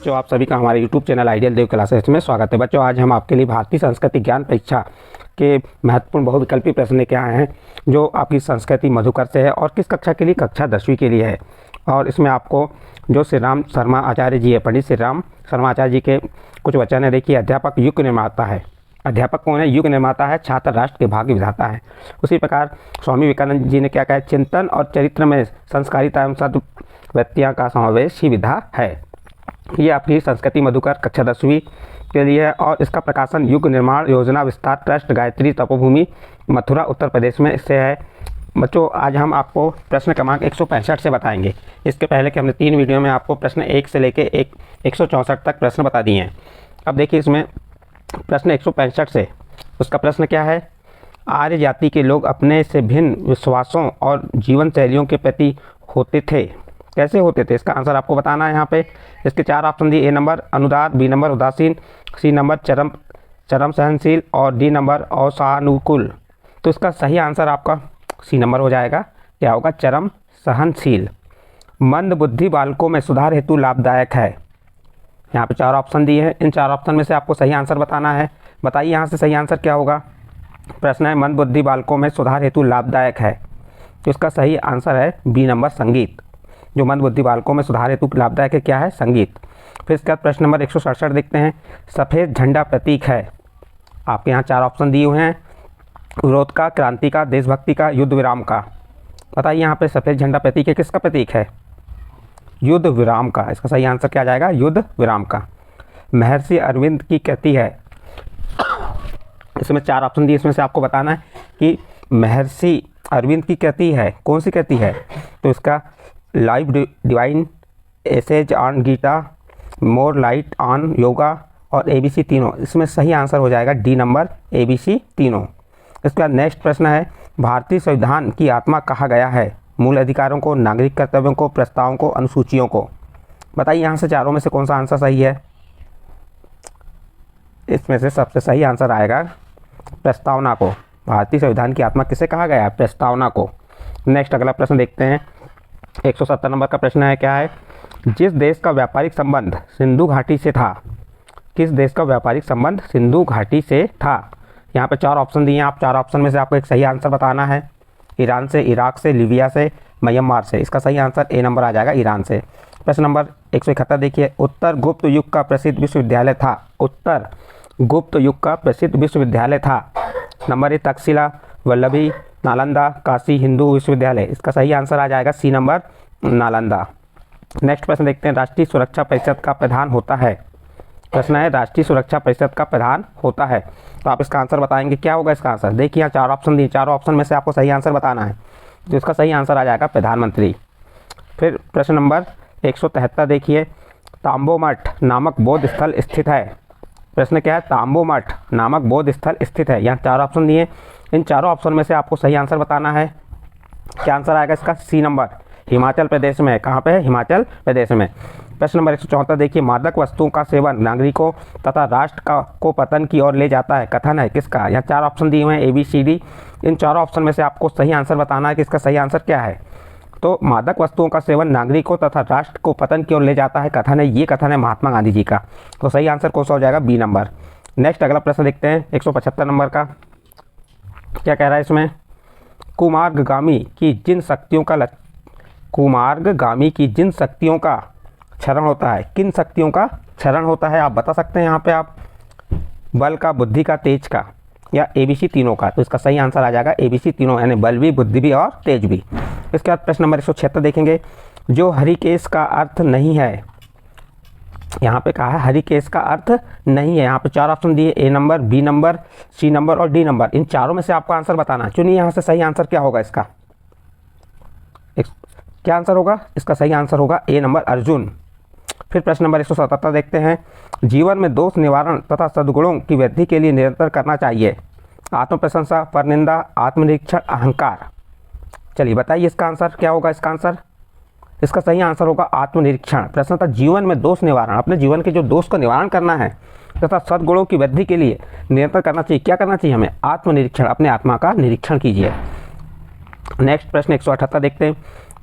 बच्चों, आप सभी का हमारे YouTube चैनल आइडियल देव क्लासेस में स्वागत है। बच्चों, आज हम आपके लिए भारतीय संस्कृति ज्ञान परीक्षा के महत्वपूर्ण बहुविकल्पी प्रश्न लेके आए हैं, जो आपकी संस्कृति मधुकर से है और किस कक्षा के लिए, कक्षा 10वीं के लिए है। और इसमें आपको जो श्री राम शर्मा आचार्य जी है, पंडित श्री राम शर्मा आचार्य जी के कुछ वचन है। देखिए, अध्यापक युग निर्माता है। अध्यापक कौन है? युग निर्माता है, छात्र राष्ट्र के भाग्य विधाता है। उसी प्रकार स्वामी विवेकानंद जी ने क्या कहा? चिंतन और चरित्र में संस्कारिता एवं सद्वृत्तियाँ का समावेश ही विधा है। ये आपकी संस्कृति मधुकर कक्षा 10वीं के लिए है और इसका प्रकाशन युग निर्माण योजना विस्तार ट्रस्ट गायत्री तपोभूमि मथुरा उत्तर प्रदेश में से है। बच्चों, आज हम आपको प्रश्न क्रमांक 165 से बताएंगे। इसके पहले कि हमने 3 वीडियो में आपको प्रश्न 1 से लेके 164 तक प्रश्न बता दिए हैं। अब देखिए, इसमें प्रश्न 165 से उसका प्रश्न क्या है? आर्य जाति के लोग अपने से भिन्न विश्वासों और जीवन शैलियों के प्रति होते थे। कैसे होते थे? इसका आंसर आपको बताना है। यहाँ पे इसके 4 ऑप्शन दिए। ए नंबर अनुदार, बी नंबर उदासीन, सी नंबर चरम सहनशील और डी नंबर असहानुकूल। तो इसका सही आंसर आपका सी नंबर हो जाएगा। क्या होगा? चरम सहनशील। मंद बुद्धि बालकों में सुधार हेतु लाभदायक है। यहाँ पे 4 ऑप्शन दिए हैं। इन 4 ऑप्शन में से आपको सही आंसर बताना है। बताइए यहाँ से सही आंसर क्या होगा। प्रश्न है मंद बुद्धि बालकों में सुधार हेतु लाभदायक है, तो इसका सही आंसर है बी नंबर संगीत। जो मंद बुद्धि बालकों में सुधार हेतु लाभदायक है क्या है? संगीत। फिर इसके बाद प्रश्न नंबर 167 देखते हैं। सफ़ेद झंडा प्रतीक है। आपके यहाँ 4 ऑप्शन दिए हुए हैं। विरोध का, क्रांति का, देशभक्ति का, युद्ध विराम का। बताइए यहाँ पे सफ़ेद झंडा प्रतीक है, किसका प्रतीक है? युद्ध विराम का। इसका सही आंसर क्या आ जाएगा? युद्ध विराम का। महर्षि अरविंद की कृति है। इसमें 4 ऑप्शन दिए, इसमें से आपको बताना है कि महर्षि अरविंद की कृति है, कौन सी कृति है? तो इसका life divine essays on Gita, more light on Yoga और ABC तीनों। इसमें सही आंसर हो जाएगा डी नंबर ABC तीनों। इसके बाद नेक्स्ट प्रश्न है, भारतीय संविधान की आत्मा कहा गया है? मूल अधिकारों को, नागरिक कर्तव्यों को, प्रस्तावों को, अनुसूचियों को। बताइए यहाँ से चारों में से कौन सा आंसर सही है? इसमें से सबसे सही आंसर आएगा प्रस्तावना को। भारतीय संविधान की आत्मा किसे कहा गया है? प्रस्तावना को। नेक्स्ट अगला प्रश्न देखते हैं। 170 नंबर का प्रश्न है, क्या है? जिस देश का व्यापारिक संबंध सिंधु घाटी से था, किस देश का व्यापारिक संबंध सिंधु घाटी से था? यहाँ पे 4 ऑप्शन दिए हैं। आप 4 ऑप्शन में से आपको एक सही आंसर बताना है। ईरान से, इराक से, लीबिया से, म्यांमार से। इसका सही आंसर ए नंबर आ जाएगा, ईरान से। प्रश्न नंबर 171 देखिए। उत्तर गुप्त युग का प्रसिद्ध विश्वविद्यालय था। उत्तर गुप्त युग का प्रसिद्ध विश्वविद्यालय था। नंबर 1 तक्षशिला, वल्लभी, नालंदा, काशी हिंदू विश्वविद्यालय। इसका सही आंसर आ जाएगा सी नंबर, नालंदा। नेक्स्ट प्रश्न देखते हैं। राष्ट्रीय सुरक्षा परिषद का प्रधान होता है। प्रश्न है, राष्ट्रीय सुरक्षा परिषद का प्रधान होता है। तो आप इसका आंसर बताएंगे, क्या होगा इसका आंसर? देखिए यहाँ 4 ऑप्शन दिए। 4 ऑप्शन में से आपको सही आंसर बताना है। तो इसका सही आंसर आ जाएगा प्रधानमंत्री। फिर प्रश्न नंबर 173 देखिए। तांबो मठ नामक बौद्ध स्थल स्थित है। प्रश्न क्या है? तांबो मठ नामक बौद्ध स्थल स्थित है। यहाँ 4 ऑप्शन दिए। इन 4 ऑप्शन में से आपको सही आंसर बताना है। क्या आंसर आएगा इसका? सी नंबर, हिमाचल प्रदेश में है। कहाँ पे है? हिमाचल प्रदेश में। प्रश्न नंबर 174 देखिए। मादक वस्तुओं का सेवन नागरिकों तथा राष्ट्र को पतन की ओर ले जाता है। कथन है किसका? यहाँ 4 ऑप्शन दिए हुए हैं, ABCD। इन 4 ऑप्शन में से आपको सही आंसर बताना है कि इसका सही आंसर क्या है। तो मादक वस्तुओं का सेवन नागरिकों तथा राष्ट्र को पतन की ओर ले जाता है, कथन है, ये कथन है महात्मा गांधी जी का। तो सही आंसर कौन सा हो जाएगा? B number. नेक्स्ट अगला प्रश्न देखते हैं 175 नंबर का। क्या कह रहा है इसमें? कुमार्गगामी की जिन शक्तियों का क्षरण होता है, किन शक्तियों का क्षरण होता है? आप बता सकते हैं यहाँ पे आप। बल का, बुद्धि का, तेज का, या ABC तीनों का। तो इसका सही आंसर आ जाएगा ABC तीनों, यानी बल भी, बुद्धि भी और तेज भी। इसके बाद प्रश्न नंबर 176 देखेंगे। जो हरिकेश का अर्थ नहीं है। यहाँ पे कहा है हरिकेश का अर्थ नहीं है। यहाँ पे 4 ऑप्शन दिए। A number, B number, C number और D नंबर। इन चारों में से आपको आंसर बताना है। चुनिए यहाँ से सही आंसर क्या होगा इसका। क्या आंसर होगा इसका? सही आंसर होगा A नंबर, अर्जुन। फिर प्रश्न नंबर 177 देखते हैं। जीवन में दोष निवारण तथा सद्गुणों की वृद्धि के लिए निरंतर करना चाहिए। आत्म प्रशंसा, परनिंदा, आत्मनिरीक्षण, अहंकार। चलिए बताइए इसका आंसर क्या होगा। इसका आंसर, इसका सही आंसर होगा आत्मनिरीक्षण। प्रश्न था जीवन में दोष निवारण, अपने जीवन के जो दोष का निवारण करना है तथा सद्गुणों की वृद्धि के लिए निरंतर करना चाहिए। क्या करना चाहिए हमें? आत्मनिरीक्षण, अपने आत्मा का निरीक्षण कीजिए। नेक्स्ट प्रश्न 178 देखते हैं।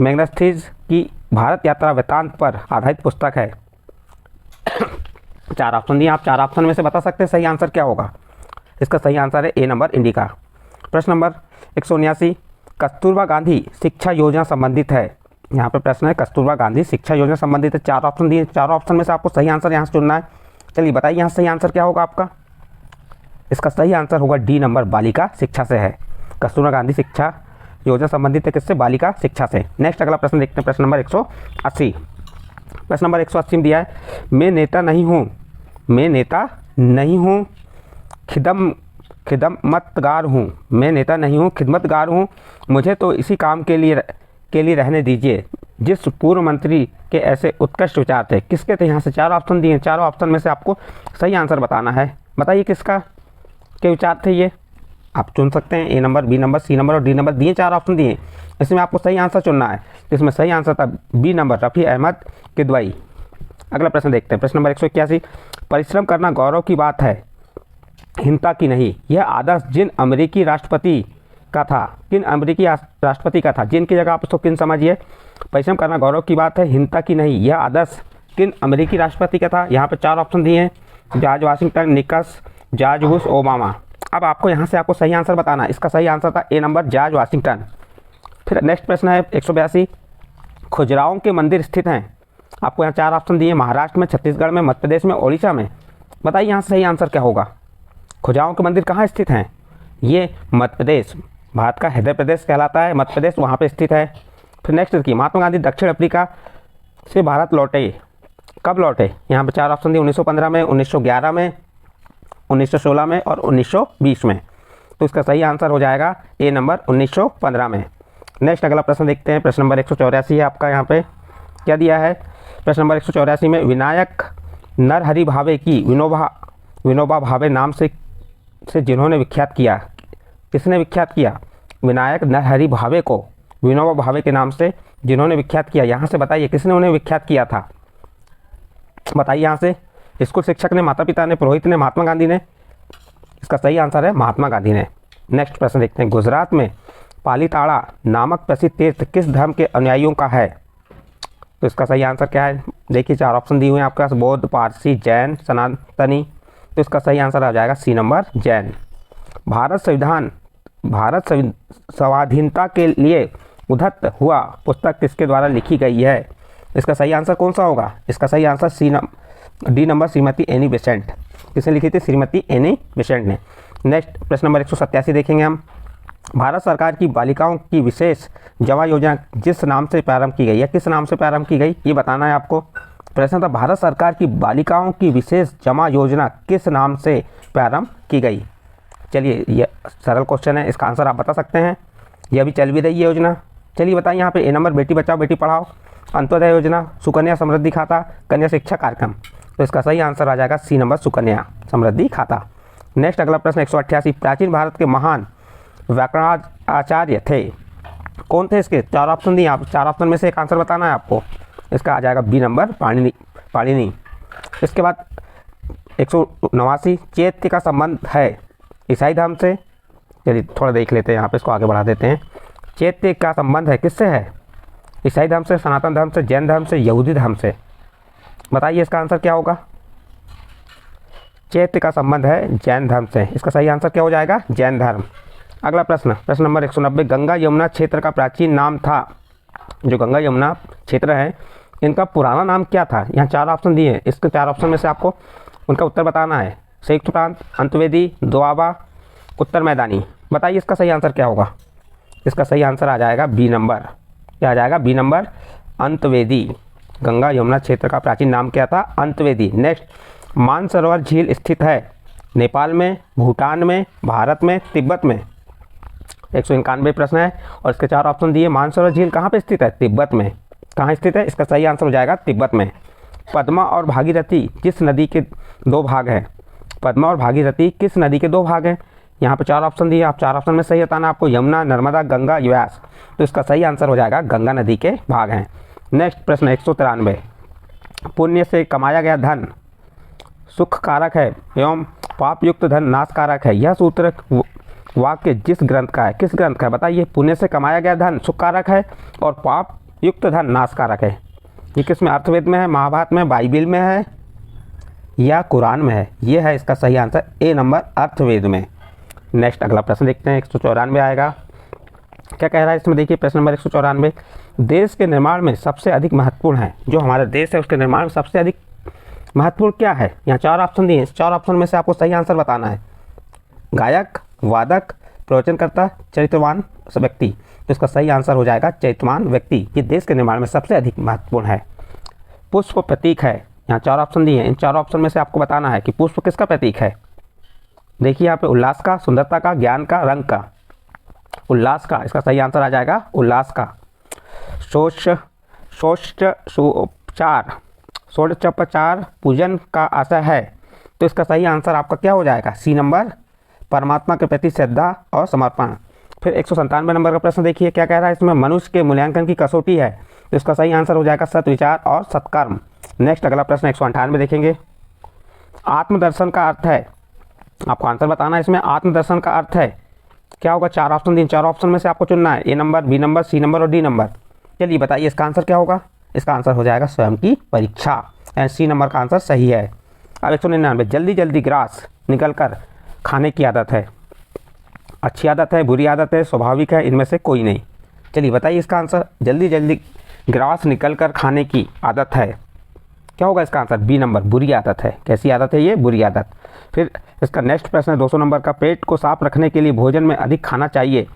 मैग्नेस्थीज की भारत यात्रा वृत्तांत पर आधारित पुस्तक है। चार ऑप्शन दिए, आप चार ऑप्शन में से बता सकते हैं सही आंसर क्या होगा। इसका सही आंसर है ए नंबर इंडिका। प्रश्न नंबर 179, कस्तूरबा गांधी शिक्षा योजना संबंधित है। यहाँ पे प्रश्न है कस्तूरबा गांधी शिक्षा योजना संबंधित है। चार ऑप्शन दिए, चारों ऑप्शन में से आपको सही आंसर यहाँ से चुनना है। चलिए बताइए यहाँ सही आंसर क्या होगा आपका। इसका सही आंसर होगा डी नंबर, बालिका शिक्षा से है। कस्तूरबा गांधी शिक्षा योजना संबंधित है किससे? बालिका शिक्षा से। नेक्स्ट अगला प्रश्न देखते हैं, प्रश्न नंबर 180। प्रश्न नंबर 180 में दिया है, मैं नेता नहीं हूँ, मैं नेता नहीं हूँ, खिदमतगार हूँ। मैं नेता नहीं हूँ, खिदमतगार हूँ, मुझे तो इसी काम के लिए रहने दीजिए जिस पूर्व मंत्री के ऐसे उत्कृष्ट विचार थे। किसके थे? यहाँ से चार ऑप्शन दिए, चारों ऑप्शन में से आपको सही आंसर बताना है। बताइए किसका के विचार थे ये, आप चुन सकते हैं। A number, B number, C number और डी नंबर दिए, चार ऑप्शन दिए, इसमें आपको सही आंसर चुनना है। इसमें सही आंसर था बी नंबर, रफ़ी अहमद किदवई। अगला प्रश्न देखते हैं, प्रश्न नंबर 181, परिश्रम करना गौरव की बात है, हिंसा की नहीं। यह आदर्श जिन अमेरिकी राष्ट्रपति का था, किन अमेरिकी राष्ट्रपति का था? जिन की जगह आप उसको किन समझिए। परिश्रम करना गौरव की बात है, हिंसा की नहीं, यह आदर्श किन अमेरिकी राष्ट्रपति का था? यहाँ पर चार ऑप्शन दिए हैं, George Washington, Nixon, George Bush, Obama. अब आपको यहाँ से आपको सही आंसर बताना है। इसका सही आंसर था ए नंबर, जॉर्ज वाशिंगटन। फिर नेक्स्ट प्रश्न है 182, खुजराहों के मंदिर स्थित हैं। आपको यहाँ चार ऑप्शन दिए, महाराष्ट्र में, छत्तीसगढ़ में, मध्य प्रदेश में, ओडिशा में। बताइए यहाँ सही आंसर क्या होगा। खुजराहों के मंदिर कहाँ स्थित हैं? ये मध्य प्रदेश, भारत का हृदय प्रदेश कहलाता है मध्य प्रदेश, वहाँ पे स्थित है। फिर नेक्स्ट देखिए, महात्मा गांधी दक्षिण अफ्रीका से भारत लौटे, कब लौटे? यहाँ पे चार ऑप्शन दिए, 1915 में, 1911 में, 1916 में और 1920 में। तो इसका सही आंसर हो जाएगा ए नंबर, 1915 में। नेक्स्ट अगला प्रश्न देखते हैं, प्रश्न नंबर 184 है आपका। यहाँ पे क्या दिया है? प्रश्न नंबर 184 में, विनायक नरहरि भावे की विनोबा भावे नाम से जिन्होंने विख्यात किया, किसने विख्यात किया? विनायक नरहरि भावे को विनोबा भावे के नाम से जिन्होंने विख्यात किया, यहाँ से बताइए किसने उन्हें विख्यात किया था? बताइए यहाँ से। स्कूल शिक्षक ने, माता पिता ने, पुरोहित ने, महात्मा गांधी ने? इसका सही आंसर है महात्मा गांधी ने। नेक्स्ट प्रश्न देखते हैं, गुजरात में पालीताड़ा नामक प्रसिद्ध तीर्थ किस धर्म के अनुयायियों का है? तो इसका सही आंसर क्या है? देखिए चार ऑप्शन दिए हुए हैं आपके पास, बौद्ध, पारसी, जैन, सनातनी। तो इसका सही आंसर आ जाएगा सी नंबर, जैन। भारत स्वाधीनता के लिए उद्धत हुआ पुस्तक किसके द्वारा लिखी गई है? इसका सही आंसर कौन सा होगा? इसका सही answer D number, Shrimati Annie Besant. किसने लिखी थी? श्रीमती एनी बेसेंट ने। नेक्स्ट प्रश्न नंबर 187 देखेंगे हम। भारत सरकार की बालिकाओं की विशेष जमा योजना जिस नाम से प्रारंभ की गई है, किस नाम से प्रारंभ की गई, ये बताना है आपको। प्रश्न था, भारत सरकार की बालिकाओं की विशेष जमा योजना किस नाम से प्रारंभ की गई? चलिए ये सरल क्वेश्चन है, इसका आंसर आप बता सकते हैं। यह भी चल भी रही है योजना। चलिए बताइए यहाँ पे ए नंबर, बेटी बचाओ बेटी पढ़ाओ, अंत्योदय योजना, सुकन्या समृद्धि खाता, कन्या शिक्षा कार्यक्रम। तो इसका सही आंसर आ जाएगा सी नंबर, सुकन्या समृद्धि खाता। नेक्स्ट अगला प्रश्न 188, प्राचीन भारत के महान व्याकरणाचार्य थे, कौन थे? इसके चार ऑप्शन दिए, आप चार ऑप्शन में से एक आंसर बताना है आपको। इसका आ जाएगा बी नंबर, पाणिनि। इसके बाद 189, चैत्य का संबंध है ईसाई धर्म से। चलिए थोड़ा देख लेते हैं यहाँ पे, इसको आगे बढ़ा देते हैं। चैत्य का संबंध है किससे है? ईसाई धर्म से, सनातन धर्म से, जैन धर्म से, यहूदी धर्म से। बताइए इसका आंसर क्या होगा। चैत्य का संबंध है जैन धर्म से। इसका सही आंसर क्या हो जाएगा? जैन धर्म। अगला प्रश्न, प्रश्न नंबर 190, गंगा यमुना क्षेत्र का प्राचीन नाम था। जो गंगा यमुना क्षेत्र है, इनका पुराना नाम क्या था? यहाँ चार ऑप्शन दिए हैं, इसके चार ऑप्शन में से आपको उनका उत्तर बताना है। संयुक्त प्रांत, अंतवेदी, दोआबा, उत्तर मैदानी। बताइए इसका सही आंसर क्या होगा। इसका सही आंसर आ जाएगा बी नंबर। क्या आ जाएगा? B number, Antarvedi. गंगा यमुना क्षेत्र का प्राचीन नाम क्या था? अंतवेदी। नेक्स्ट, मानसरोवर झील स्थित है नेपाल में, भूटान में, भारत में, तिब्बत में। 191 प्रश्न है और इसके चार ऑप्शन दिए। मानसरोवर झील कहाँ पे स्थित है? तिब्बत में। कहाँ स्थित है? इसका सही आंसर हो जाएगा तिब्बत में। पद्मा और भागीरथी किस नदी के दो भाग हैं? पद्मा और भागीरथी किस नदी के दो भाग हैं? यहाँ पे चार ऑप्शन दिए, आप चार ऑप्शन में सही बताना आपको, यमुना, नर्मदा, गंगा, व्यास। तो इसका सही आंसर हो जाएगा गंगा नदी के भाग हैं। नेक्स्ट प्रश्न 193, पुण्य से कमाया गया धन सुख कारक है एवं पाप युक्त धन नाश कारक है। यह सूत्र वाक्य जिस ग्रंथ का है, किस ग्रंथ का है? बताइए। पुण्य से कमाया गया धन सुख कारक है और पाप युक्त धन नाश कारक है। ये किस में? अर्थवेद में है, महाभारत में, बाइबिल में है या कुरान में है? ये है इसका सही आंसर ए नंबर अर्थवेद में। नेक्स्ट अगला प्रश्न देखते हैं, 194 आएगा। क्या कह रहा है इसमें? देखिए प्रश्न नंबर 194, देश के निर्माण में सबसे अधिक महत्वपूर्ण है, जो हमारा देश है उसके निर्माण में सबसे अधिक महत्वपूर्ण क्या है? यहाँ 4 ऑप्शन दिए हैं, इस 4 ऑप्शन में से आपको सही आंसर बताना है। गायक, वादक, प्रवचनकर्ता, चरित्रवान व्यक्ति। तो इसका सही आंसर हो जाएगा चरित्रवान व्यक्ति। ये देश के निर्माण में सबसे अधिक महत्वपूर्ण है। पुष्प प्रतीक है, यहाँ 4 ऑप्शन दिए हैं, इन 4 ऑप्शन में से आपको बताना है कि पुष्प किसका प्रतीक है। देखिए यहाँ पे उल्लास का, सुंदरता का, ज्ञान का, रंग का। उल्लास का, इसका सही आंसर आ जाएगा उल्लास का। षोडशोपचार पूजन का आशय है, तो इसका सही आंसर आपका क्या हो जाएगा? सी नंबर, परमात्मा के प्रति श्रद्धा और समर्पण। फिर 197 नंबर का प्रश्न देखिए क्या कह रहा है इसमें? मनुष्य के मूल्यांकन की कसौटी है, तो इसका सही आंसर हो जाएगा सत्विचार और सत्कर्म। नेक्स्ट अगला प्रश्न 198 देखेंगे। आत्मदर्शन का अर्थ है, आपको आंसर बताना है इसमें। आत्मदर्शन का अर्थ है क्या होगा? 4 ऑप्शन दिए, 4 ऑप्शन में से आपको चुनना है, A number, B number, C number और डी नंबर। चलिए बताइए इसका आंसर क्या होगा? इसका आंसर हो जाएगा स्वयं की परीक्षा, एंड सी नंबर का आंसर सही है। अब 199, जल्दी जल्दी ग्रास निकल कर खाने की आदत है, अच्छी आदत है, बुरी आदत है, स्वाभाविक है, इनमें से कोई नहीं। चलिए बताइए इसका आंसर। जल्दी जल्दी ग्रास निकल कर खाने की आदत है, क्या होगा इसका आंसर? बी नंबर, बुरी आदत है। कैसी आदत है ये? बुरी आदत। फिर इसका नेक्स्ट प्रश्न है 200 नंबर का। पेट को साफ रखने के लिए भोजन में अधिक खाना चाहिए,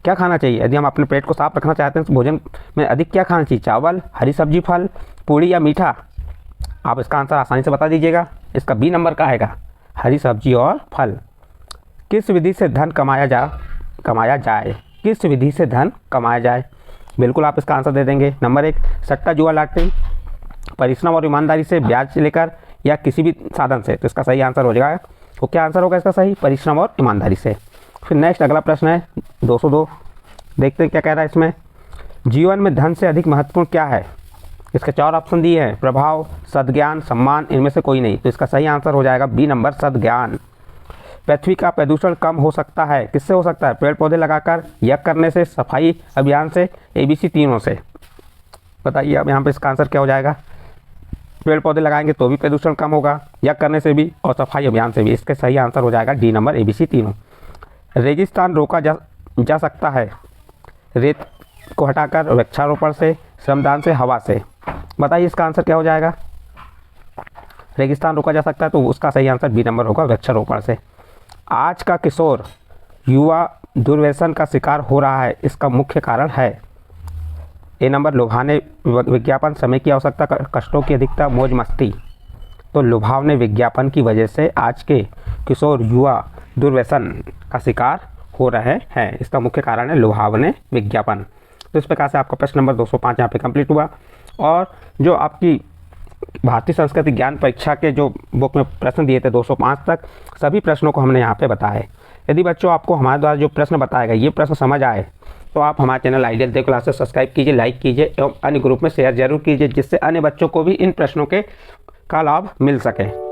क्या खाना चाहिए? यदि हम अपने पेट को साफ रखना चाहते हैं तो भोजन में अधिक क्या खाना चाहिए? चावल, हरी सब्जी, फल, पूड़ी या मीठा? आप इसका आंसर आसानी से बता दीजिएगा। इसका बी नंबर का आएगा, हरी सब्जी और फल। किस विधि से धन कमाया जाए? किस विधि से धन कमाया जाए? बिल्कुल आप इसका आंसर दे देंगे। नंबर 1, सट्टा जुआ लॉटरी, परिश्रम और ईमानदारी से, ब्याज लेकर, या किसी भी साधन से। तो इसका सही आंसर हो जाएगा, तो क्या आंसर होगा इसका सही? परिश्रम और ईमानदारी से। फिर नेक्स्ट अगला प्रश्न है 202, देखते हैं क्या कह रहा है इसमें। जीवन में धन से अधिक महत्वपूर्ण क्या है? इसके 4 ऑप्शन दिए हैं, प्रभाव, सद्ज्ञान, सम्मान, इनमें से कोई नहीं। तो इसका सही आंसर हो जाएगा बी नंबर, सद्ज्ञान। पृथ्वी का प्रदूषण कम हो सकता है, किससे हो सकता है? पेड़ पौधे लगाकर, यज्ञ करने से, सफाई अभियान से, ABC तीनों से। बताइए अब यहाँ पे इसका आंसर क्या हो जाएगा? पेड़ पौधे लगाएंगे तो भी प्रदूषण कम होगा, यज्ञ करने से भी और सफाई अभियान से भी। इसका सही आंसर हो जाएगा डी नंबर, ABC तीनों। रेगिस्तान रोका जा सकता है, रेत को हटाकर, वृक्षारोपण से, श्रमदान से, हवा से। बताइए इसका आंसर क्या हो जाएगा? रेगिस्तान रोका जा सकता है, तो उसका सही आंसर बी नंबर होगा, वृक्षारोपण से। आज का किशोर युवा दुर्व्यसन का शिकार हो रहा है, इसका मुख्य कारण है? ए नंबर, लुभावने विज्ञापन, समय की आवश्यकता, कष्टों की अधिकता, मौज मस्ती। तो लुभावने विज्ञापन की वजह से आज के किशोर युवा दुर्व्यसन का शिकार हो रहे हैं, इसका मुख्य कारण है लुभावने विज्ञापन। तो इस प्रकार से आपका प्रश्न नंबर 205 यहाँ पे कंप्लीट हुआ। और जो आपकी भारतीय संस्कृति ज्ञान परीक्षा के जो बुक में प्रश्न दिए थे 205 तक, सभी प्रश्नों को हमने यहाँ पे बताया। यदि बच्चों आपको हमारे द्वारा जो प्रश्न बताएगा ये प्रश्न समझ आए, तो आप हमारे चैनल आइडियल देव क्लासेस सब्सक्राइब कीजिए, लाइक कीजिए एवं अन्य ग्रुप में शेयर जरूर कीजिए, जिससे अन्य बच्चों को भी इन प्रश्नों का लाभ मिल सके।